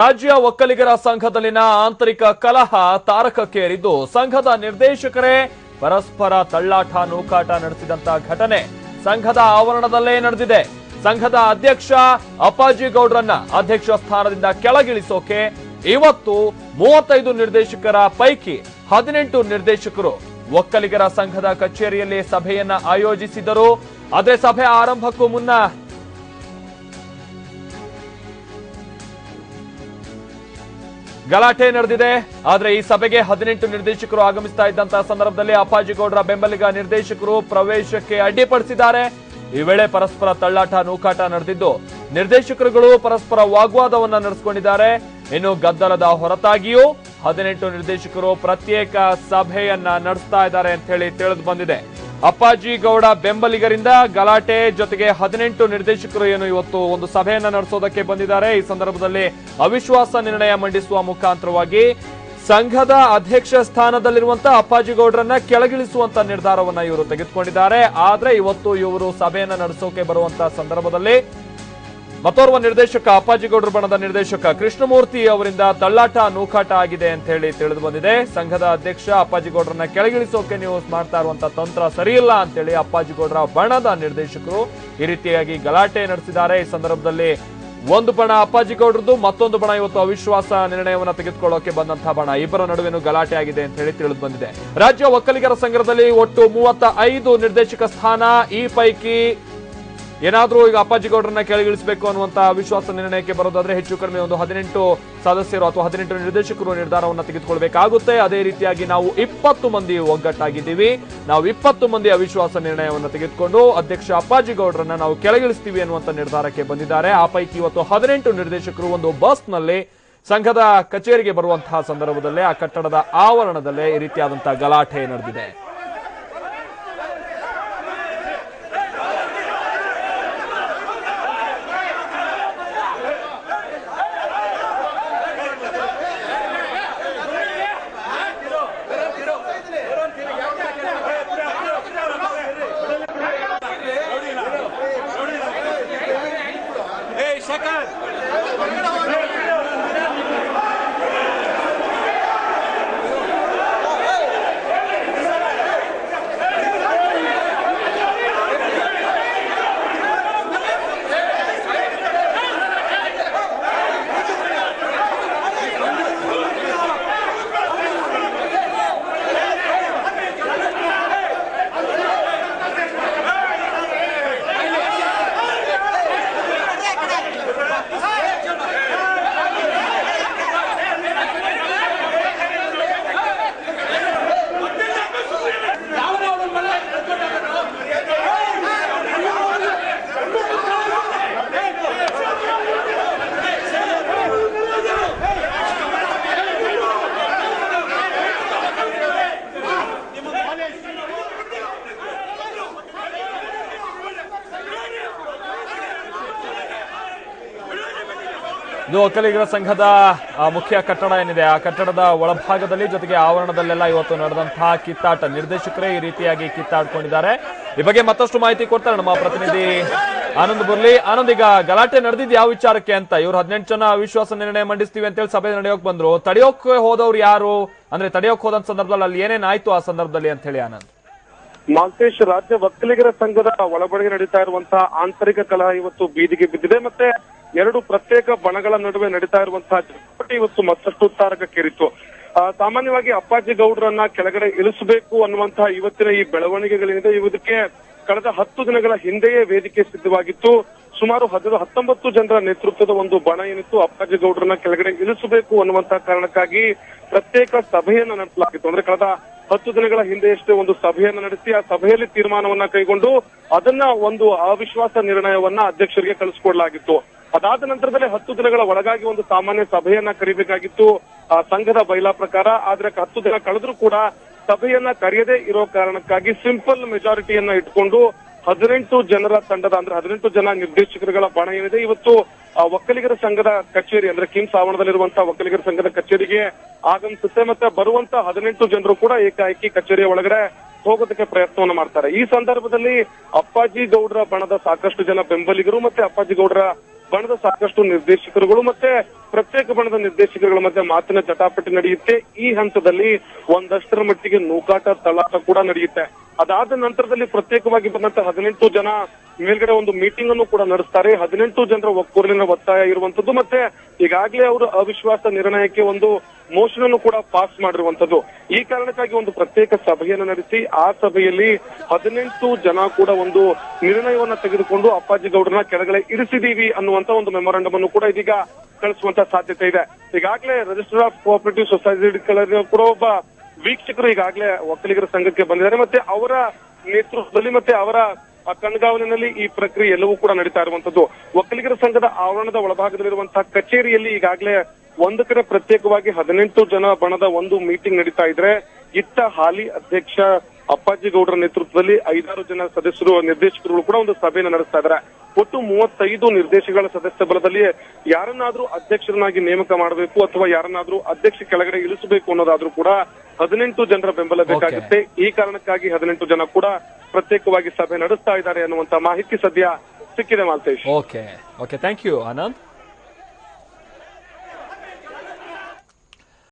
ರಾಜ್ಯ ಒಕ್ಕಲಿಗರ ಸಂಘದಲ್ಲಿನ ಆಂತರಿಕ ಕಲಹ ತಾರಕಕ್ಕೇರಿದ್ದು ಸಂಘದ ನಿರ್ದೇಶಕರೇ ಪರಸ್ಪರ ತಳ್ಳಾಟ ನೂಕಾಟ ನಡೆಸಿದಂತ ಘಟನೆ ಸಂಘದ ಆವರಣದಲ್ಲೇ ನಡೆದಿದೆ. ಸಂಘದ ಅಧ್ಯಕ್ಷ ಅಪ್ಪಾಜಿ ಗೌಡ್ರನ್ನ ಅಧ್ಯಕ್ಷ ಸ್ಥಾನದಿಂದ ಕೆಳಗಿಳಿಸೋಕೆ ಇವತ್ತು 35 ನಿರ್ದೇಶಕರ ಪೈಕಿ 18 ನಿರ್ದೇಶಕರು ಒಕ್ಕಲಿಗರ ಸಂಘದ ಕಚೇರಿಯಲ್ಲಿ ಸಭೆಯನ್ನ ಆಯೋಜಿಸಿದರು. ಅದೇ ಸಭೆ ಆರಂಭಕ್ಕೂ ಮುನ್ನ ಗಲಾಟೆ ನಡೆದಿದೆ. ಆದ್ರೆ ಈ ಸಭೆಗೆ 18 ನಿರ್ದೇಶಕರು ಆಗಮಿಸ್ತಾ ಇದ್ದಂತಹ ಸಂದರ್ಭದಲ್ಲಿ ಅಪ್ಪಾಜಿ ಗೌಡ್ರ ಬೆಂಬಲಿಗ ನಿರ್ದೇಶಕರು ಪ್ರವೇಶಕ್ಕೆ ಅಡ್ಡಿಪಡಿಸಿದ್ದಾರೆ. ಈ ವೇಳೆ ಪರಸ್ಪರ ತಳ್ಳಾಟ ನೂಕಾಟ ನಡೆದಿದ್ದು ನಿರ್ದೇಶಕರುಗಳು ಪರಸ್ಪರ ವಾಗ್ವಾದವನ್ನ ನಡೆಸಿಕೊಂಡಿದ್ದಾರೆ. ಇನ್ನು ಗದ್ದಲದ ಹೊರತಾಗಿಯೂ 18 ನಿರ್ದೇಶಕರು ಪ್ರತ್ಯೇಕ ಸಭೆಯನ್ನ ನಡೆಸ್ತಾ ಇದ್ದಾರೆ ಅಂತ ಹೇಳಿ ತಿಳಿದು ಬಂದಿದೆ. ಅಪ್ಪಾಜಿ ಗೌಡ ಬೆಂಬಲಿಗರಿಂದ ಗಲಾಟೆ ಜೊತೆಗೆ 18 ನಿರ್ದೇಶಕರು ಏನು ಇವತ್ತು ಒಂದು ಸಭೆಯನ್ನ ನಡೆಸೋದಕ್ಕೆ ಬಂದಿದ್ದಾರೆ. ಈ ಸಂದರ್ಭದಲ್ಲಿ ಅವಿಶ್ವಾಸ ನಿರ್ಣಯ ಮಂಡಿಸುವ ಮುಖಾಂತರವಾಗಿ ಸಂಘದ ಅಧ್ಯಕ್ಷ ಸ್ಥಾನದಲ್ಲಿರುವಂತಹ ಅಪ್ಪಾಜಿ ಗೌಡ್ರನ್ನ ಕೆಳಗಿಳಿಸುವಂತ ನಿರ್ಧಾರವನ್ನ ಇವರು ತೆಗೆದುಕೊಂಡಿದ್ದಾರೆ. ಆದ್ರೆ ಇವತ್ತು ಇವರು ಸಭೆಯನ್ನ ನಡೆಸೋಕೆ ಬರುವಂತಹ ಸಂದರ್ಭದಲ್ಲಿ ಮತ್ತೋರ್ವ ನಿರ್ದೇಶಕ ಅಪ್ಪಾಜಿ ಗೌಡ್ರ ಬಣದ ನಿರ್ದೇಶಕ ಕೃಷ್ಣಮೂರ್ತಿ ಅವರಿಂದ ತಳ್ಳಾಟ ನೂಕಾಟ ಆಗಿದೆ ಅಂತ ಹೇಳಿ ತಿಳಿದು ಬಂದಿದೆ. ಸಂಘದ ಅಧ್ಯಕ್ಷ ಅಪ್ಪಾಜಿ ಗೌಡ್ರನ್ನ ಕೆಳಗಿಳಿಸೋಕೆ ನೀವು ಮಾಡ್ತಾ ಇರುವಂತಹ ತಂತ್ರ ಸರಿಯಿಲ್ಲ ಅಂತೇಳಿ ಅಪ್ಪಾಜಿ ಗೌಡ್ರ ಬಣದ ನಿರ್ದೇಶಕರು ಈ ರೀತಿಯಾಗಿ ಗಲಾಟೆ ನಡೆಸಿದ್ದಾರೆ. ಈ ಸಂದರ್ಭದಲ್ಲಿ ಒಂದು ಬಣ ಅಪ್ಪಾಜಿ ಗೌಡ್ರದ್ದು, ಮತ್ತೊಂದು ಬಣ ಇವತ್ತು ಅವಿಶ್ವಾಸ ನಿರ್ಣಯವನ್ನ ತೆಗೆದುಕೊಳ್ಳೋಕೆ ಬಂದಂತಹ ಬಣ, ಇಬ್ಬರ ನಡುವೆನೂ ಗಲಾಟೆ ಆಗಿದೆ ಅಂತ ಹೇಳಿ ತಿಳಿದು ಬಂದಿದೆ. ರಾಜ್ಯ ಒಕ್ಕಲಿಗರ ಸಂಘದಲ್ಲಿ ಒಟ್ಟು 35 ನಿರ್ದೇಶಕ ಸ್ಥಾನ. ಈ ಪೈಕಿ ಏನಾದ್ರೂ ಈಗ ಅಪ್ಪಾಜಿ ಗೌಡ್ರನ್ನ ಕೆಳಗಿಳಿಸಬೇಕು ಅನ್ನುವಂತಹ ಅವಿಶ್ವಾಸ ನಿರ್ಣಯಕ್ಕೆ ಬರೋದಾದ್ರೆ ಹೆಚ್ಚು ಕಡಿಮೆ ಒಂದು 18 ಸದಸ್ಯರು ಅಥವಾ 18 ನಿರ್ದೇಶಕರು ನಿರ್ಧಾರವನ್ನ ತೆಗೆದುಕೊಳ್ಬೇಕಾಗುತ್ತೆ. ಅದೇ ರೀತಿಯಾಗಿ ನಾವು 20 ಮಂದಿ ಒಗ್ಗಟ್ಟಾಗಿದ್ದೀವಿ. ನಾವು 20 ಮಂದಿ ಅವಿಶ್ವಾಸ ನಿರ್ಣಯವನ್ನು ತೆಗೆದುಕೊಂಡು ಅಧ್ಯಕ್ಷ ಅಪ್ಪಾಜಿ ಗೌಡ್ರನ್ನ ನಾವು ಕೆಳಗಿಳಿಸ್ತೀವಿ ಅನ್ನುವಂತ ನಿರ್ಧಾರಕ್ಕೆ ಬಂದಿದ್ದಾರೆ. ಆ ಪೈಕಿ ಇವತ್ತು 18 ನಿರ್ದೇಶಕರು ಒಂದು ಬಸ್ನಲ್ಲಿ ಸಂಘದ ಕಚೇರಿಗೆ ಬರುವಂತಹ ಸಂದರ್ಭದಲ್ಲೇ ಆ ಕಟ್ಟಡದ ಆವರಣದಲ್ಲೇ ಈ ರೀತಿಯಾದಂತಹ ಗಲಾಟೆ ನಡೆದಿದೆ. ಇದು ಒಕ್ಕಲಿಗರ ಸಂಘದ ಮುಖ್ಯ ಕಟ್ಟಡ ಏನಿದೆ, ಆ ಕಟ್ಟಡದ ಒಳಭಾಗದಲ್ಲಿ ಜೊತೆಗೆ ಆವರಣದಲ್ಲೆಲ್ಲ ಇವತ್ತು ನಡೆದಂತಹ ಕಿತ್ತಾಟ, ನಿರ್ದೇಶಕರೇ ಈ ರೀತಿಯಾಗಿ ಕಿತ್ತಾಡ್ಕೊಂಡಿದ್ದಾರೆ. ಈ ಬಗ್ಗೆ ಮತ್ತಷ್ಟು ಮಾಹಿತಿ ಕೊಡ್ತಾರೆ ನಮ್ಮ ಪ್ರತಿನಿಧಿ ಆನಂದ್ ಬುರ್ಲಿ. ಆನಂದ್, ಈಗ ಗಲಾಟೆ ನಡೆದಿದ್ದು ಯಾವ ವಿಚಾರಕ್ಕೆ ಅಂತ? ಇವ್ರು 18 ಜನ ಅವಿಶ್ವಾಸ ನಿರ್ಣಯ ಮಂಡಿಸ್ತೀವಿ ಅಂತೇಳಿ ಸಭೆ ನಡೆಯೋಕ್ ಬಂದ್ರು. ತಡೆಯೋಕೆ ಹೋದವ್ರು ಯಾರು? ಅಂದ್ರೆ ತಡೆಯೋಕ್ ಹೋದ ಸಂದರ್ಭದಲ್ಲಿ ಅಲ್ಲಿ ಏನೇನಾಯ್ತು ಆ ಸಂದರ್ಭದಲ್ಲಿ ಅಂತ ಹೇಳಿ ಆನಂದ್. ಮಾಲ್ತೇಶ್, ರಾಜ್ಯ ಒಕ್ಕಲಿಗರ ಸಂಘದ ಒಳಬಡಿಗೆ ನಡೀತಾ ಇರುವಂತಹ ಆಂತರಿಕ ಕಲಹ ಇವತ್ತು ಬೀದಿಗೆ ಬಿದ್ದಿದೆ. ಮತ್ತೆ ಎರಡು ಪ್ರತ್ಯೇಕ ಬಣಗಳ ನಡುವೆ ನಡೀತಾ ಇರುವಂತಹ ಚಟುವಟಿಕೆ ಇವತ್ತು ಮತ್ತಷ್ಟು ತಾರಕಕ್ಕೇರಿತ್ತು. ಸಾಮಾನ್ಯವಾಗಿ ಅಪ್ಪಾಜಿ ಗೌಡ್ರನ್ನ ಕೆಳಗಡೆ ಇಳಿಸಬೇಕು ಅನ್ನುವಂತಹ ಇವತ್ತಿನ ಈ ಬೆಳವಣಿಗೆಗಳೇನಿದೆ, ಇದಕ್ಕೆ ಕಳೆದ 10 ದಿನಗಳ ಹಿಂದೆಯೇ ವೇದಿಕೆ ಸಿದ್ಧವಾಗಿತ್ತು. ಸುಮಾರು 19 ಜನರ ನೇತೃತ್ವದ ಒಂದು ಬಣ ಏನಿತ್ತು, ಅಪ್ಪಾಜಿ ಗೌಡ್ರನ್ನ ಕೆಳಗಡೆ ಇಳಿಸಬೇಕು ಅನ್ನುವಂತಹ ಕಾರಣಕ್ಕಾಗಿ ಪ್ರತ್ಯೇಕ ಸಭೆಯನ್ನ ನಡೆಸಲಾಗಿತ್ತು. ಅಂದ್ರೆ ಕಳೆದ 10 ದಿನಗಳ ಹಿಂದೆಯಷ್ಟೇ ಒಂದು ಸಭೆಯನ್ನ ನಡೆಸಿ ಆ ಸಭೆಯಲ್ಲಿ ತೀರ್ಮಾನವನ್ನ ಕೈಗೊಂಡು ಅದನ್ನ ಒಂದು ಅವಿಶ್ವಾಸ ನಿರ್ಣಯವನ್ನ ಅಧ್ಯಕ್ಷರಿಗೆ ಕಳಿಸಿಕೊಡಲಾಗಿತ್ತು. ಅದಾದ ನಂತರದಲ್ಲಿ 10 ದಿನಗಳ ಒಳಗಾಗಿ ಒಂದು ಸಾಮಾನ್ಯ ಸಭೆಯನ್ನ ಕರೀಬೇಕಾಗಿತ್ತು ಸಂಘದ ಬೈಲಾ ಪ್ರಕಾರ. ಆದ್ರೆ 10 ದಿನ ಕಳೆದ್ರೂ ಕೂಡ ಸಭೆಯನ್ನ ಕರೆಯದೇ ಇರೋ ಕಾರಣಕ್ಕಾಗಿ ಸಿಂಪಲ್ ಮೆಜಾರಿಟಿಯನ್ನ ಇಟ್ಕೊಂಡು 18 ಜನರ ತಂಡದ ಅಂದ್ರೆ 18 ಜನ ನಿರ್ದೇಶಕರುಗಳ ಬಣ ಏನಿದೆ ಇವತ್ತು ಒಕ್ಕಲಿಗರ ಸಂಘದ ಕಚೇರಿ ಅಂದ್ರೆ ಕಿಮ್ಸ್ ಆವರಣದಲ್ಲಿರುವಂತಹ ಒಕ್ಕಲಿಗರ ಸಂಘದ ಕಚೇರಿಗೆ ಆಗಮಿಸುತ್ತೆ. ಮತ್ತೆ ಬರುವಂತ 18 ಜನರು ಕೂಡ ಏಕಾಏಕಿ ಕಚೇರಿಯ ಒಳಗಡೆ ಹೋಗೋದಕ್ಕೆ ಪ್ರಯತ್ನವನ್ನ ಮಾಡ್ತಾರೆ. ಈ ಸಂದರ್ಭದಲ್ಲಿ ಅಪ್ಪಾಜಿ ಗೌಡ್ರ ಬಣದ ಸಾಕಷ್ಟು ಜನ ಬೆಂಬಲಿಗರು ಮತ್ತೆ ಅಪ್ಪಾಜಿ ಗೌಡ್ರ ಬಣದ ಸಾಕಷ್ಟು ನಿರ್ದೇಶಕರುಗಳು ಮತ್ತೆ ಪ್ರತ್ಯೇಕ ಬಣದ ನಿರ್ದೇಶಕರುಗಳ ಮಧ್ಯೆ ಮಾತಿನ ಜಟಾಪಟಿ ನಡೆಯುತ್ತೆ. ಈ ಹಂತದಲ್ಲಿ ಒಂದಷ್ಟರ ಮಟ್ಟಿಗೆ ನೂಕಾಟ ತಳ್ಳಾಟ ಕೂಡ ನಡೆಯುತ್ತೆ. ಅದಾದ ನಂತರದಲ್ಲಿ ಪ್ರತ್ಯೇಕವಾಗಿ ಬಂದಂತ 18 ಜನ ಮೇಲ್ಗಡೆ ಒಂದು ಮೀಟಿಂಗ್ ಅನ್ನು ಕೂಡ ನಡೆಸ್ತಾರೆ. 18 ಜನರ ಒಕ್ಕೂರಿನ ಒತ್ತಾಯ ಇರುವಂತದ್ದು ಮತ್ತೆ ಈಗಾಗಲೇ ಅವರು ಅವಿಶ್ವಾಸ ನಿರ್ಣಯಕ್ಕೆ ಒಂದು ಮೋಷನ್ ಅನ್ನು ಕೂಡ ಪಾಸ್ ಮಾಡಿರುವಂತದ್ದು. ಈ ಕಾರಣಕ್ಕಾಗಿ ಒಂದು ಪ್ರತ್ಯೇಕ ಸಭೆಯನ್ನು ನಡೆಸಿ ಆ ಸಭೆಯಲ್ಲಿ 18 ಜನ ಕೂಡ ಒಂದು ನಿರ್ಣಯವನ್ನ ತೆಗೆದುಕೊಂಡು ಅಪ್ಪಾಜಿ ಗೌಡ್ರನ್ನ ಕೆಳಗಡೆ ಇರಿಸಿದೀವಿ ಅನ್ನುವಂತ ಒಂದು ಮೆಮೊರಾಂಡಮ್ ಅನ್ನು ಕೂಡ ಇದೀಗ ಕಳಿಸುವಂತ ಸಾಧ್ಯತೆ ಇದೆ. ಈಗಾಗಲೇ ರಿಜಿಸ್ಟರ್ ಆಫ್ ಕೋಆಪರೇಟಿವ್ ಸೊಸೈಟಿ ಕೂಡ ಒಬ್ಬ ವೀಕ್ಷಕರು ಈಗಾಗಲೇ ಒಕ್ಕಲಿಗರ ಸಂಘಕ್ಕೆ ಬಂದಿದ್ದಾರೆ. ಮತ್ತೆ ಅವರ ನೇತೃತ್ವದಲ್ಲಿ ಮತ್ತೆ ಅವರ ಕಣ್ಗಾವಲಿನಲ್ಲಿ ಈ ಪ್ರಕ್ರಿಯೆ ಎಲ್ಲವೂ ಕೂಡ ನಡೀತಾ ಇರುವಂತದ್ದು. ಒಕ್ಕಲಿಗರ ಸಂಘದ ಆವರಣದ ಒಳಭಾಗದಲ್ಲಿರುವಂತಹ ಕಚೇರಿಯಲ್ಲಿ ಈಗಾಗಲೇ ಒಂದು ಕಡೆ ಪ್ರತ್ಯೇಕವಾಗಿ 18 ಜನ ಬಣದ ಒಂದು ಮೀಟಿಂಗ್ ನಡೀತಾ ಇದ್ರೆ, ಇತ್ತ ಹಾಲಿ ಅಧ್ಯಕ್ಷ ಅಪ್ಪಾಜಿ ಗೌಡ್ರ ನೇತೃತ್ವದಲ್ಲಿ 5-6 ಜನ ಸದಸ್ಯರು ನಿರ್ದೇಶಕರು ಕೂಡ ಒಂದು ಸಭೆಯನ್ನು ನಡೆಸ್ತಾ ಇದ್ದಾರೆ. ಒಟ್ಟು 35 ನಿರ್ದೇಶಕರ ಸದಸ್ಯ ಬಲದಲ್ಲಿ ಯಾರನ್ನಾದ್ರೂ ಅಧ್ಯಕ್ಷರನ್ನಾಗಿ ನೇಮಕ ಮಾಡಬೇಕು ಅಥವಾ ಯಾರನ್ನಾದ್ರೂ ಅಧ್ಯಕ್ಷ ಕೆಳಗಡೆ ಇಳಿಸಬೇಕು ಅನ್ನೋದಾದ್ರೂ ಕೂಡ 18 ಜನರ ಬೆಂಬಲ ಬೇಕಾಗುತ್ತೆ. ಈ ಕಾರಣಕ್ಕಾಗಿ 18 ಜನ ಕೂಡ ಪ್ರತ್ಯೇಕವಾಗಿ ಸಭೆ ನಡೆಸ್ತಾ ಇದ್ದಾರೆ ಅನ್ನುವಂತ ಮಾಹಿತಿ ಸದ್ಯ ಸಿಕ್ಕಿದೆ Maltesh. Okay thank you Anand.